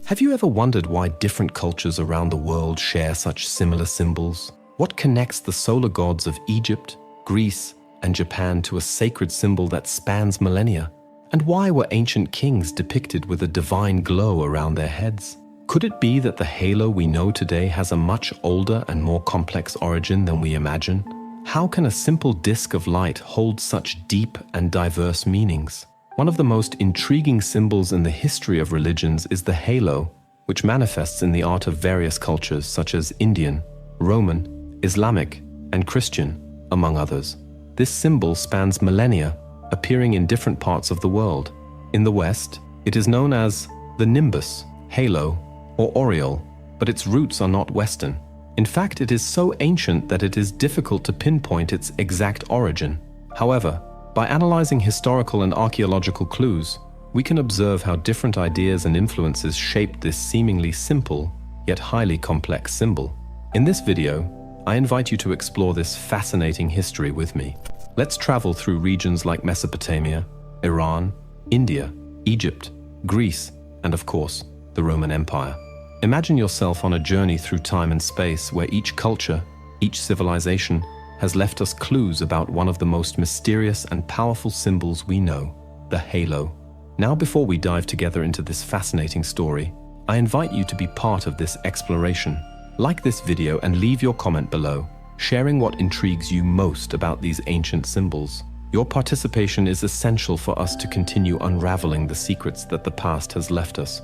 Have you ever wondered why different cultures around the world share such similar symbols? What connects the solar gods of Egypt, Greece, and Japan to a sacred symbol that spans millennia? And why were ancient kings depicted with a divine glow around their heads? Could it be that the halo we know today has a much older and more complex origin than we imagine? How can a simple disk of light hold such deep and diverse meanings? One of the most intriguing symbols in the history of religions is the halo, which manifests in the art of various cultures such as Indian, Roman, Islamic, and Christian, among others. This symbol spans millennia, appearing in different parts of the world. In the West, it is known as the nimbus, halo, or aureole, but its roots are not Western. In fact, it is so ancient that it is difficult to pinpoint its exact origin. However, by analyzing historical and archaeological clues, we can observe how different ideas and influences shaped this seemingly simple, yet highly complex symbol. In this video, I invite you to explore this fascinating history with me. Let's travel through regions like Mesopotamia, Iran, India, Egypt, Greece, and of course, the Roman Empire. Imagine yourself on a journey through time and space where each culture, each civilization, has left us clues about one of the most mysterious and powerful symbols we know, the halo. Now, before we dive together into this fascinating story, I invite you to be part of this exploration. Like this video and leave your comment below, sharing what intrigues you most about these ancient symbols. Your participation is essential for us to continue unraveling the secrets that the past has left us.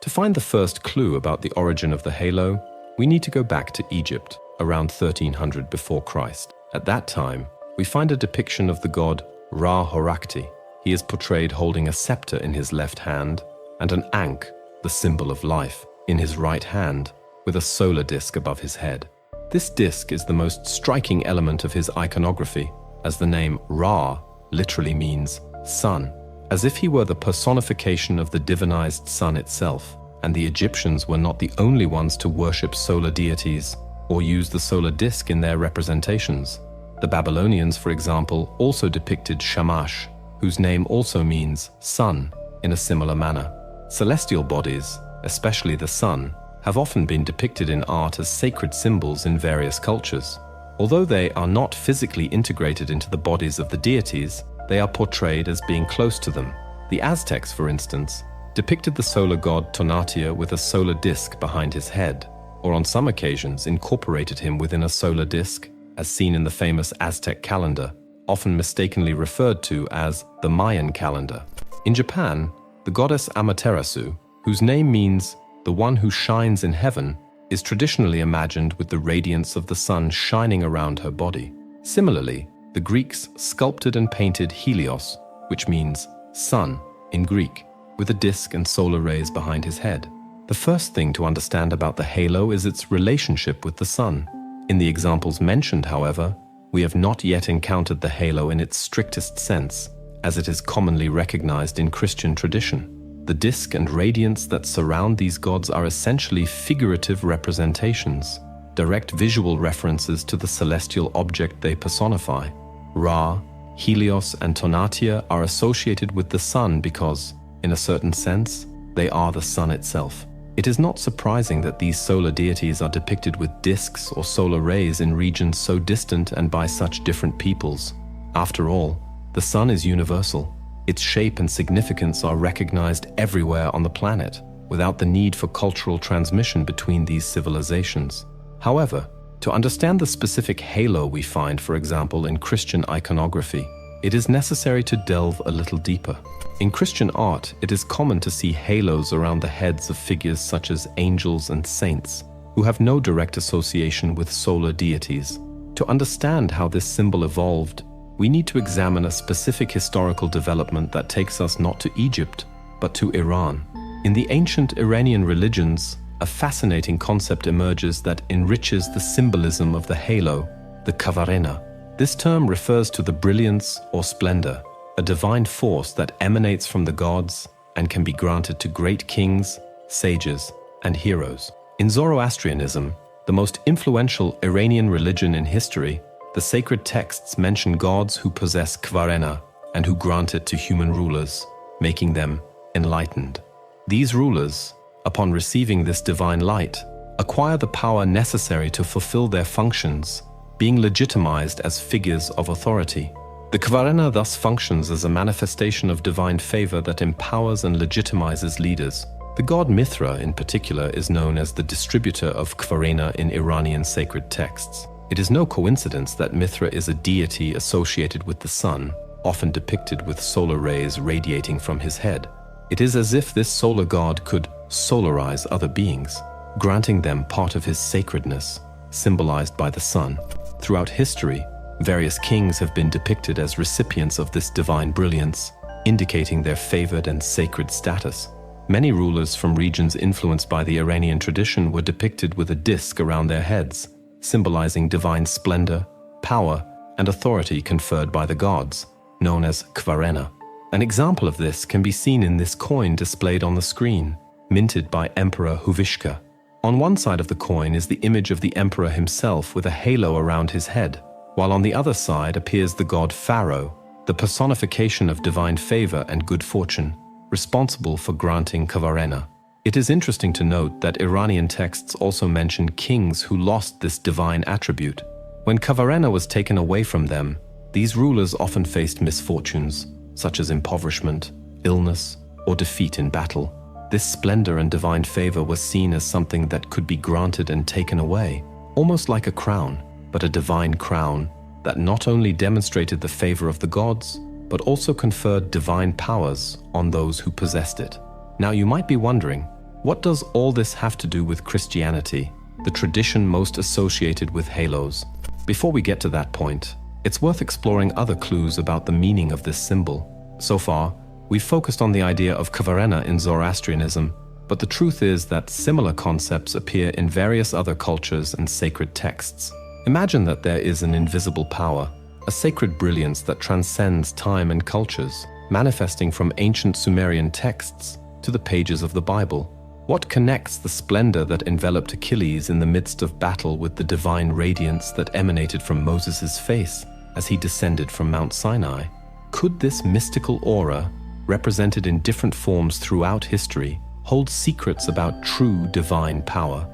To find the first clue about the origin of the halo, we need to go back to Egypt, around 1300 before Christ. At that time, we find a depiction of the god Ra-Horakhti. He is portrayed holding a scepter in his left hand and an ankh, the symbol of life, in his right hand, with a solar disk above his head. This disk is the most striking element of his iconography, as the name Ra literally means sun, as if he were the personification of the divinized sun itself. And the Egyptians were not the only ones to worship solar deities or use the solar disk in their representations. The Babylonians, for example, also depicted Shamash, whose name also means sun, in a similar manner. Celestial bodies, especially the sun, have often been depicted in art as sacred symbols in various cultures. Although they are not physically integrated into the bodies of the deities, they are portrayed as being close to them. The Aztecs, for instance, depicted the solar god Tonatiuh with a solar disk behind his head, or on some occasions incorporated him within a solar disk, as seen in the famous Aztec calendar, often mistakenly referred to as the Mayan calendar. In Japan, the goddess Amaterasu, whose name means the one who shines in heaven, is traditionally imagined with the radiance of the sun shining around her body. Similarly, the Greeks sculpted and painted Helios, which means sun in Greek, with a disk and solar rays behind his head. The first thing to understand about the halo is its relationship with the sun. In the examples mentioned, however, we have not yet encountered the halo in its strictest sense, as it is commonly recognized in Christian tradition. The disk and radiance that surround these gods are essentially figurative representations, direct visual references to the celestial object they personify. Ra, Helios, and Tonatiuh are associated with the sun because, in a certain sense, they are the sun itself. It is not surprising that these solar deities are depicted with disks or solar rays in regions so distant and by such different peoples. After all, the sun is universal. Its shape and significance are recognized everywhere on the planet, without the need for cultural transmission between these civilizations. However, to understand the specific halo we find, for example, in Christian iconography, it is necessary to delve a little deeper. In Christian art, it is common to see halos around the heads of figures such as angels and saints, who have no direct association with solar deities. To understand how this symbol evolved, we need to examine a specific historical development that takes us not to Egypt, but to Iran. In the ancient Iranian religions, a fascinating concept emerges that enriches the symbolism of the halo, the kavarena. This term refers to the brilliance or splendor, a divine force that emanates from the gods and can be granted to great kings, sages, and heroes. In Zoroastrianism, the most influential Iranian religion in history, the sacred texts mention gods who possess kvarena and who grant it to human rulers. making them enlightened. These rulers, upon receiving this divine light, acquire the power necessary to fulfill their functions, being legitimized as figures of authority. The Kvarena thus functions as a manifestation of divine favor that empowers and legitimizes leaders. The god Mithra, in particular, is known as the distributor of Kvarena in Iranian sacred texts. It is no coincidence that Mithra is a deity associated with the sun, often depicted with solar rays radiating from his head. It is as if this solar god could solarize other beings, granting them part of his sacredness, symbolized by the sun. Throughout history, various kings have been depicted as recipients of this divine brilliance, indicating their favored and sacred status. Many rulers from regions influenced by the Iranian tradition were depicted with a disk around their heads, symbolizing divine splendor, power, and authority conferred by the gods, known as Kvarena. An example of this can be seen in this coin displayed on the screen, minted by Emperor Huvishka. On one side of the coin is the image of the emperor himself with a halo around his head, while on the other side appears the god Pharaoh, the personification of divine favor and good fortune, responsible for granting Kvarena. It is interesting to note that Iranian texts also mention kings who lost this divine attribute. When Kvarena was taken away from them, these rulers often faced misfortunes, such as impoverishment, illness, or defeat in battle. This splendor and divine favor was seen as something that could be granted and taken away, almost like a crown, but a divine crown that not only demonstrated the favor of the gods, but also conferred divine powers on those who possessed it. Now you might be wondering, what does all this have to do with Christianity, the tradition most associated with halos? Before we get to that point, it's worth exploring other clues about the meaning of this symbol. So far, we've focused on the idea of Kvarena in Zoroastrianism, but the truth is that similar concepts appear in various other cultures and sacred texts. Imagine that there is an invisible power, a sacred brilliance that transcends time and cultures, manifesting from ancient Sumerian texts to the pages of the Bible. What connects the splendor that enveloped Achilles in the midst of battle with the divine radiance that emanated from Moses' face as he descended from Mount Sinai? Could this mystical aura, represented in different forms throughout history, hold secrets about true divine power?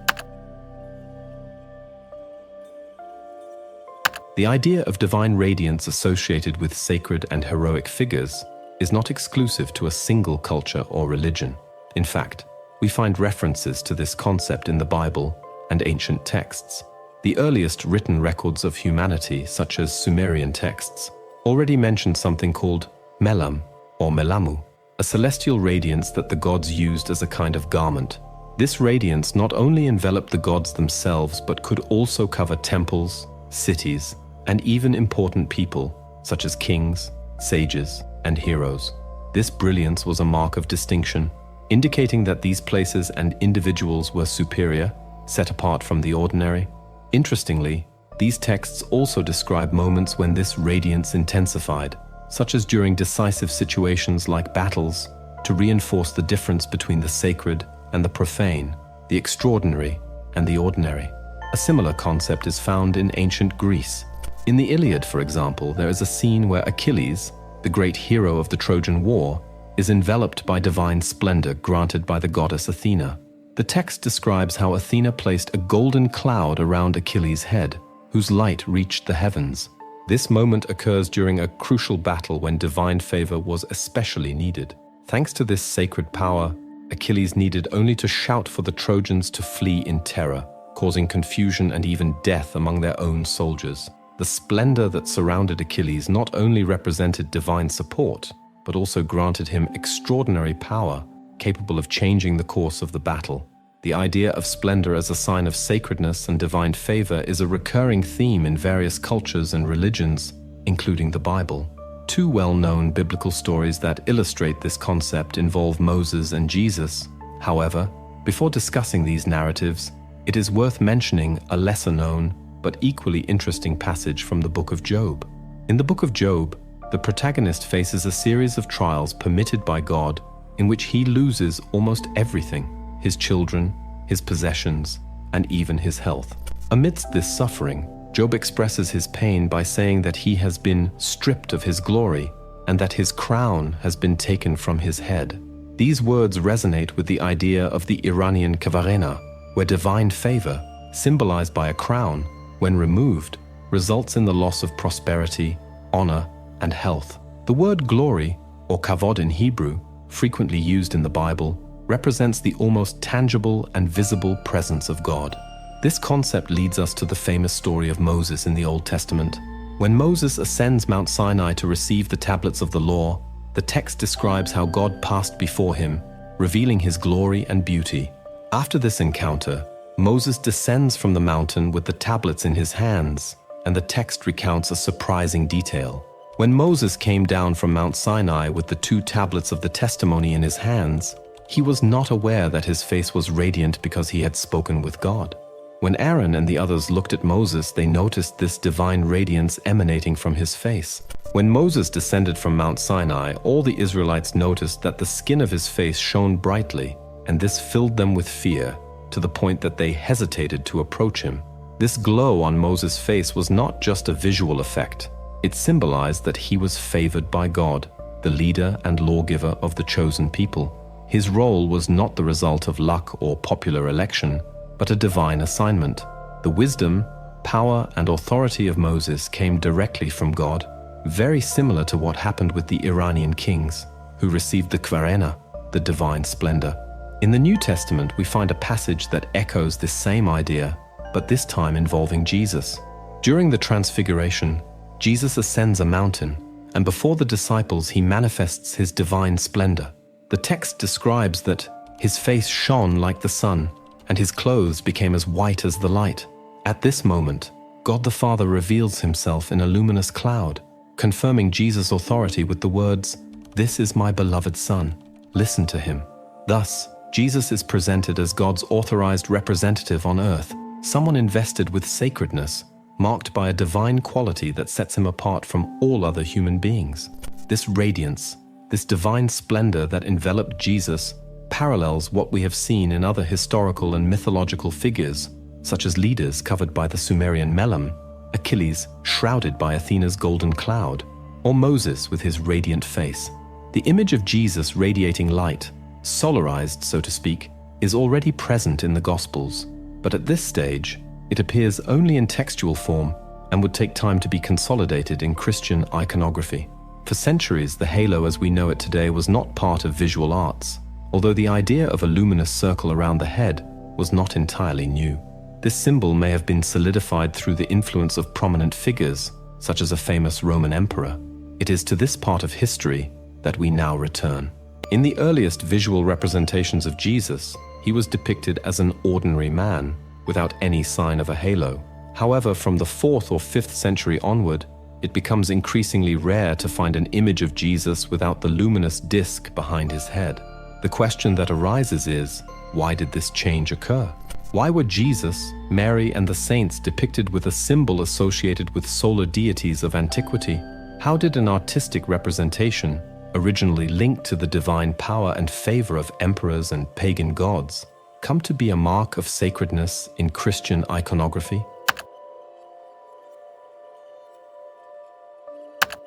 The idea of divine radiance associated with sacred and heroic figures is not exclusive to a single culture or religion. In fact, we find references to this concept in the Bible and ancient texts. The earliest written records of humanity, such as Sumerian texts, already mention something called Melam or Melamu, a celestial radiance that the gods used as a kind of garment. This radiance not only enveloped the gods themselves, but could also cover temples, cities, and even important people, such as kings, sages, and heroes. This brilliance was a mark of distinction, indicating that these places and individuals were superior, set apart from the ordinary. Interestingly, these texts also describe moments when this radiance intensified, such as during decisive situations like battles, to reinforce the difference between the sacred and the profane, the extraordinary and the ordinary. A similar concept is found in ancient Greece. In the Iliad, for example, there is a scene where Achilles, the great hero of the Trojan War, is enveloped by divine splendor granted by the goddess Athena. The text describes how Athena placed a golden cloud around Achilles' head, whose light reached the heavens. This moment occurs during a crucial battle when divine favor was especially needed. Thanks to this sacred power, Achilles needed only to shout for the Trojans to flee in terror, causing confusion and even death among their own soldiers. The splendor that surrounded Achilles not only represented divine support, but also granted him extraordinary power, capable of changing the course of the battle. The idea of splendor as a sign of sacredness and divine favor is a recurring theme in various cultures and religions, including the Bible. Two well-known biblical stories that illustrate this concept involve Moses and Jesus. However, before discussing these narratives, it is worth mentioning a lesser-known but equally interesting passage from the Book of Job. In the Book of Job, the protagonist faces a series of trials permitted by God in which he loses almost everything: his children, his possessions, and even his health. Amidst this suffering, Job expresses his pain by saying that he has been stripped of his glory, and that his crown has been taken from his head. These words resonate with the idea of the Iranian kavarena, where divine favor, symbolized by a crown, when removed, results in the loss of prosperity, honor, and health. The word glory, or kavod in Hebrew, frequently used in the Bible, represents the almost tangible and visible presence of God. This concept leads us to the famous story of Moses in the Old Testament. When Moses ascends Mount Sinai to receive the tablets of the law, the text describes how God passed before him, revealing his glory and beauty. After this encounter, Moses descends from the mountain with the tablets in his hands, and the text recounts a surprising detail. When Moses came down from Mount Sinai with the 2 tablets of the testimony in his hands, he was not aware that his face was radiant because he had spoken with God. When Aaron and the others looked at Moses, they noticed this divine radiance emanating from his face. When Moses descended from Mount Sinai, all the Israelites noticed that the skin of his face shone brightly, and this filled them with fear, to the point that they hesitated to approach him. This glow on Moses' face was not just a visual effect. It symbolized that he was favored by God, the leader and lawgiver of the chosen people. His role was not the result of luck or popular election, but a divine assignment. The wisdom, power, and authority of Moses came directly from God, very similar to what happened with the Iranian kings, who received the kvarena, the divine splendor. In the New Testament, we find a passage that echoes this same idea, but this time involving Jesus. During the Transfiguration, Jesus ascends a mountain, and before the disciples he manifests his divine splendor. The text describes that his face shone like the sun, and his clothes became as white as the light. At this moment, God the Father reveals himself in a luminous cloud, confirming Jesus' authority with the words, "This is my beloved Son, listen to him." Thus, Jesus is presented as God's authorized representative on earth, someone invested with sacredness, marked by a divine quality that sets him apart from all other human beings. This radiance, this divine splendor that enveloped Jesus, parallels what we have seen in other historical and mythological figures, such as leaders covered by the Sumerian melem, Achilles shrouded by Athena's golden cloud, or Moses with his radiant face. The image of Jesus radiating light, solarized, so to speak, is already present in the Gospels, but at this stage, it appears only in textual form and would take time to be consolidated in Christian iconography. For centuries, the halo as we know it today was not part of visual arts, although the idea of a luminous circle around the head was not entirely new. This symbol may have been solidified through the influence of prominent figures, such as a famous Roman emperor. It is to this part of history that we now return. In the earliest visual representations of Jesus, he was depicted as an ordinary man, without any sign of a halo. However, from the 4th or 5th century onward, it becomes increasingly rare to find an image of Jesus without the luminous disc behind his head. The question that arises is, why did this change occur? Why were Jesus, Mary, and the saints depicted with a symbol associated with solar deities of antiquity? How did an artistic representation, originally linked to the divine power and favor of emperors and pagan gods, come to be a mark of sacredness in Christian iconography?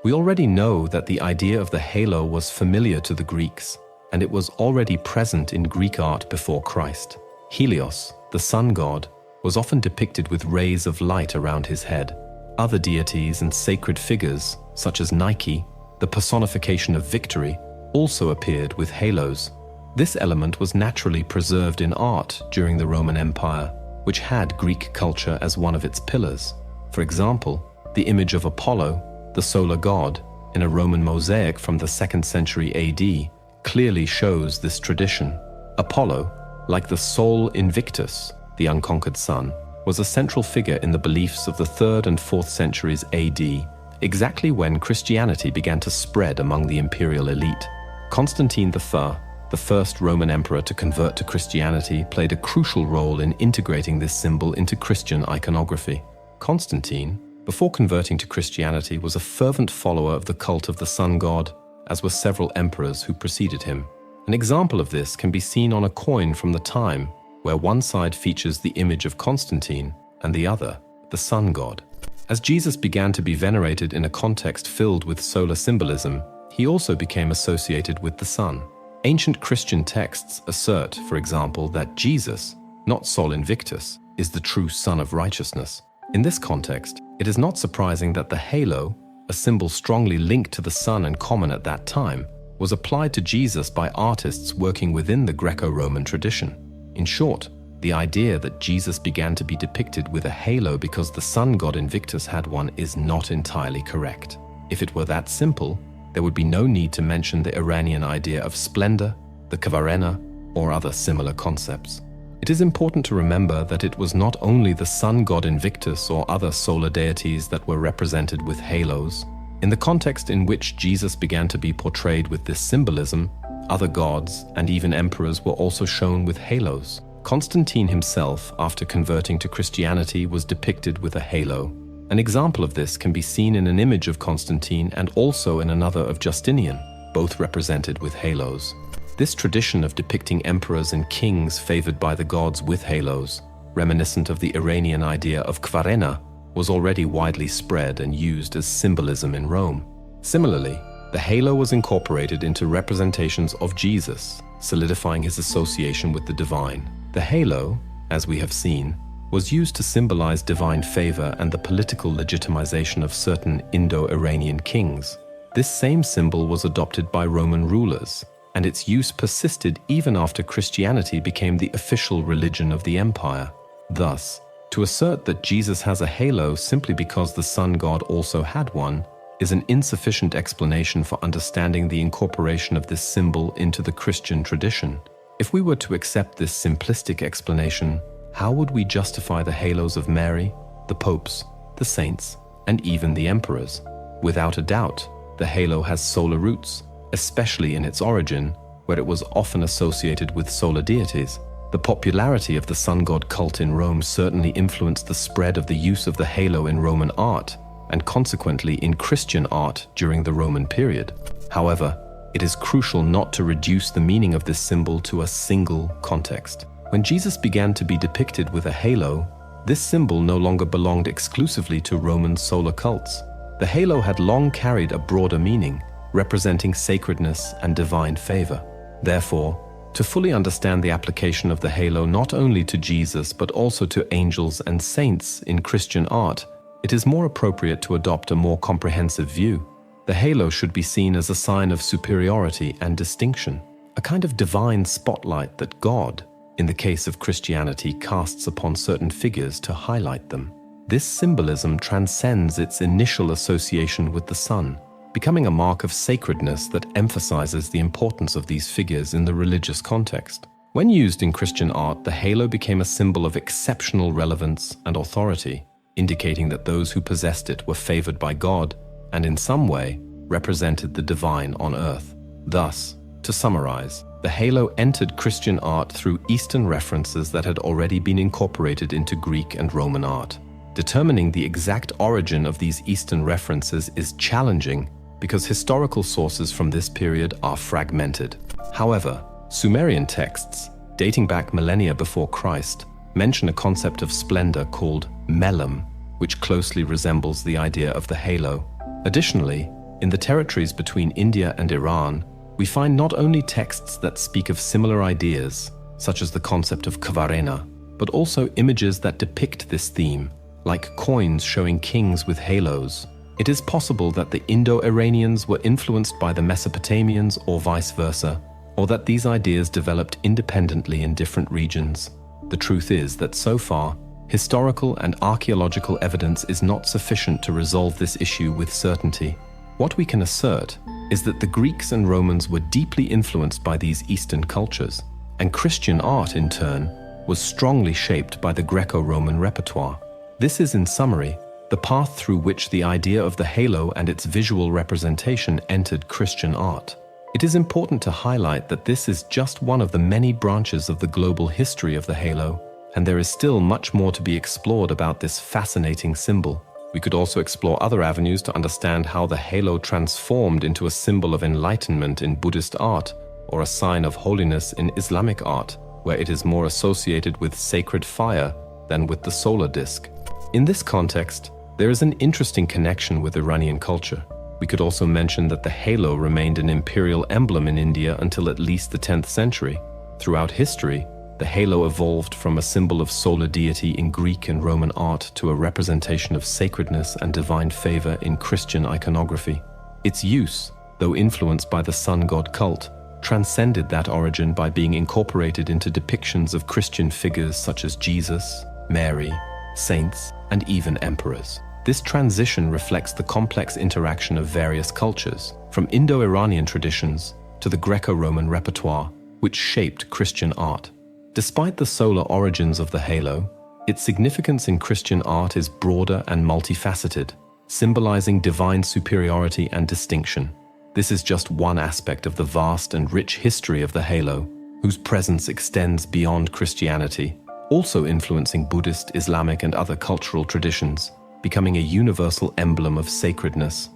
We already know that the idea of the halo was familiar to the Greeks, and it was already present in Greek art before Christ. Helios, the sun god, was often depicted with rays of light around his head. Other deities and sacred figures, such as Nike, the personification of victory, also appeared with halos. This element was naturally preserved in art during the Roman Empire, which had Greek culture as one of its pillars. For example, the image of Apollo, the solar god, in a Roman mosaic from the 2nd century AD, clearly shows this tradition. Apollo, like the Sol Invictus, the unconquered sun, was a central figure in the beliefs of the 3rd and 4th centuries AD, exactly when Christianity began to spread among the imperial elite. Constantine III, the first Roman emperor to convert to Christianity, played a crucial role in integrating this symbol into Christian iconography. Constantine, before converting to Christianity, was a fervent follower of the cult of the sun god, as were several emperors who preceded him. An example of this can be seen on a coin from the time, where one side features the image of Constantine and the other, the sun god. As Jesus began to be venerated in a context filled with solar symbolism, he also became associated with the sun. Ancient Christian texts assert, for example, that Jesus, not Sol Invictus, is the true Son of Righteousness. In this context, it is not surprising that the halo, a symbol strongly linked to the sun and common at that time, was applied to Jesus by artists working within the Greco-Roman tradition. In short, the idea that Jesus began to be depicted with a halo because the sun god Invictus had one is not entirely correct. If it were that simple, there would be no need to mention the Iranian idea of splendor, the Kvarena, or other similar concepts. It is important to remember that it was not only the sun god Invictus or other solar deities that were represented with halos. In the context in which Jesus began to be portrayed with this symbolism, other gods and even emperors were also shown with halos. Constantine himself, after converting to Christianity, was depicted with a halo. An example of this can be seen in an image of Constantine and also in another of Justinian, both represented with halos. This tradition of depicting emperors and kings favored by the gods with halos, reminiscent of the Iranian idea of Kvarena, was already widely spread and used as symbolism in Rome. Similarly, the halo was incorporated into representations of Jesus, solidifying his association with the divine. The halo, as we have seen, was used to symbolize divine favor and the political legitimization of certain Indo-Iranian kings. This same symbol was adopted by Roman rulers, and its use persisted even after Christianity became the official religion of the empire. Thus, to assert that Jesus has a halo simply because the sun god also had one is an insufficient explanation for understanding the incorporation of this symbol into the Christian tradition. If we were to accept this simplistic explanation, how would we justify the halos of Mary, the popes, the saints, and even the emperors? Without a doubt, the halo has solar roots, especially in its origin, where it was often associated with solar deities. The popularity of the sun god cult in Rome certainly influenced the spread of the use of the halo in Roman art, and consequently in Christian art during the Roman period. However, it is crucial not to reduce the meaning of this symbol to a single context. When Jesus began to be depicted with a halo, this symbol no longer belonged exclusively to Roman solar cults. The halo had long carried a broader meaning, representing sacredness and divine favor. Therefore, to fully understand the application of the halo not only to Jesus but also to angels and saints in Christian art, it is more appropriate to adopt a more comprehensive view. The halo should be seen as a sign of superiority and distinction, a kind of divine spotlight that God, in the case of Christianity, casts upon certain figures to highlight them. This symbolism transcends its initial association with the sun, becoming a mark of sacredness that emphasizes the importance of these figures in the religious context. When used in Christian art, the halo became a symbol of exceptional relevance and authority, indicating that those who possessed it were favored by God and in some way represented the divine on earth. Thus, to summarize, the halo entered Christian art through Eastern references that had already been incorporated into Greek and Roman art. Determining the exact origin of these Eastern references is challenging because historical sources from this period are fragmented. However, Sumerian texts, dating back millennia before Christ, mention a concept of splendor called melem, which closely resembles the idea of the halo. Additionally, in the territories between India and Iran, we find not only texts that speak of similar ideas, such as the concept of kvarena, but also images that depict this theme, like coins showing kings with halos. It is possible that the Indo-Iranians were influenced by the Mesopotamians or vice versa, or that these ideas developed independently in different regions. The truth is that so far, historical and archaeological evidence is not sufficient to resolve this issue with certainty. What we can assert is that the Greeks and Romans were deeply influenced by these Eastern cultures, and Christian art, in turn, was strongly shaped by the Greco-Roman repertoire. This is, in summary, the path through which the idea of the halo and its visual representation entered Christian art. It is important to highlight that this is just one of the many branches of the global history of the halo, and there is still much more to be explored about this fascinating symbol. We could also explore other avenues to understand how the halo transformed into a symbol of enlightenment in Buddhist art, or a sign of holiness in Islamic art, where it is more associated with sacred fire than with the solar disk. In this context, there is an interesting connection with Iranian culture. We could also mention that the halo remained an imperial emblem in India until at least the 10th century. Throughout history, the halo evolved from a symbol of solar deity in Greek and Roman art to a representation of sacredness and divine favor in Christian iconography. Its use, though influenced by the sun god cult, transcended that origin by being incorporated into depictions of Christian figures such as Jesus, Mary, saints, and even emperors. This transition reflects the complex interaction of various cultures, from Indo-Iranian traditions to the Greco-Roman repertoire, which shaped Christian art. Despite the solar origins of the halo, its significance in Christian art is broader and multifaceted, symbolizing divine superiority and distinction. This is just one aspect of the vast and rich history of the halo, whose presence extends beyond Christianity, also influencing Buddhist, Islamic, and other cultural traditions, becoming a universal emblem of sacredness.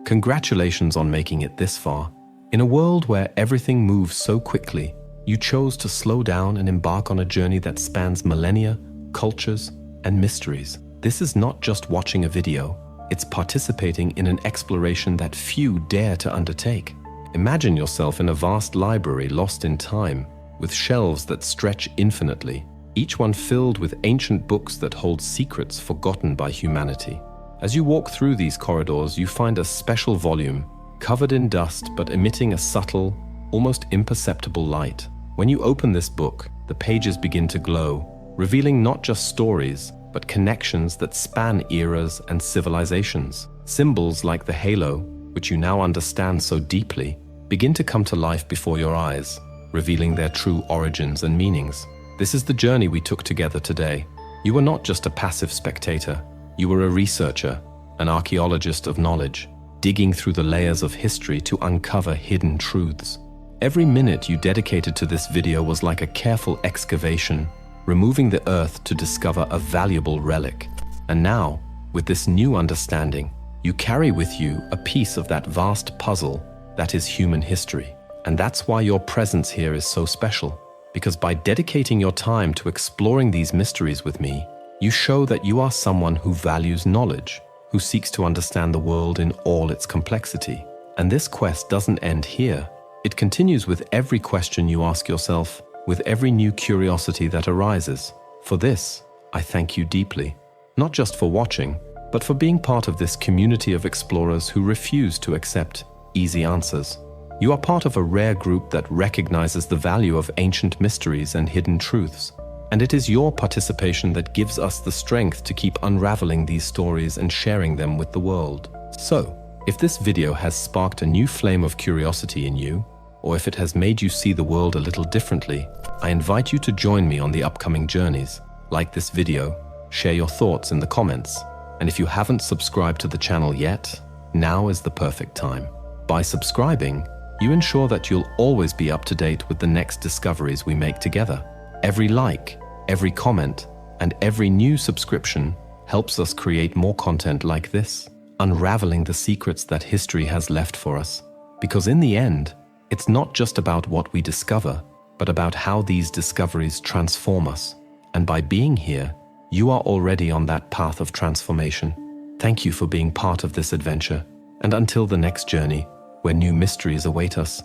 Congratulations on making it this far. In a world where everything moves so quickly, you chose to slow down and embark on a journey that spans millennia, cultures, and mysteries. This is not just watching a video, it's participating in an exploration that few dare to undertake. Imagine yourself in a vast library lost in time, with shelves that stretch infinitely, each one filled with ancient books that hold secrets forgotten by humanity. As you walk through these corridors, you find a special volume, covered in dust but emitting a subtle, almost imperceptible light. When you open this book, the pages begin to glow, revealing not just stories, but connections that span eras and civilizations. Symbols like the halo, which you now understand so deeply, begin to come to life before your eyes, revealing their true origins and meanings. This is the journey we took together today. You were not just a passive spectator. You were a researcher, an archaeologist of knowledge, digging through the layers of history to uncover hidden truths. Every minute you dedicated to this video was like a careful excavation, removing the earth to discover a valuable relic. And now, with this new understanding, you carry with you a piece of that vast puzzle that is human history. And that's why your presence here is so special. Because by dedicating your time to exploring these mysteries with me, you show that you are someone who values knowledge, who seeks to understand the world in all its complexity. And this quest doesn't end here. It continues with every question you ask yourself, with every new curiosity that arises. For this, I thank you deeply, not just for watching, but for being part of this community of explorers who refuse to accept easy answers. You are part of a rare group that recognizes the value of ancient mysteries and hidden truths, and it is your participation that gives us the strength to keep unraveling these stories and sharing them with the world. So, if this video has sparked a new flame of curiosity in you, or if it has made you see the world a little differently, I invite you to join me on the upcoming journeys. Like this video, share your thoughts in the comments, and if you haven't subscribed to the channel yet, now is the perfect time. By subscribing, you ensure that you'll always be up to date with the next discoveries we make together. Every like, every comment, and every new subscription helps us create more content like this, unraveling the secrets that history has left for us. Because in the end, it's not just about what we discover, but about how these discoveries transform us. And by being here, you are already on that path of transformation. Thank you for being part of this adventure, and until the next journey, where new mysteries await us.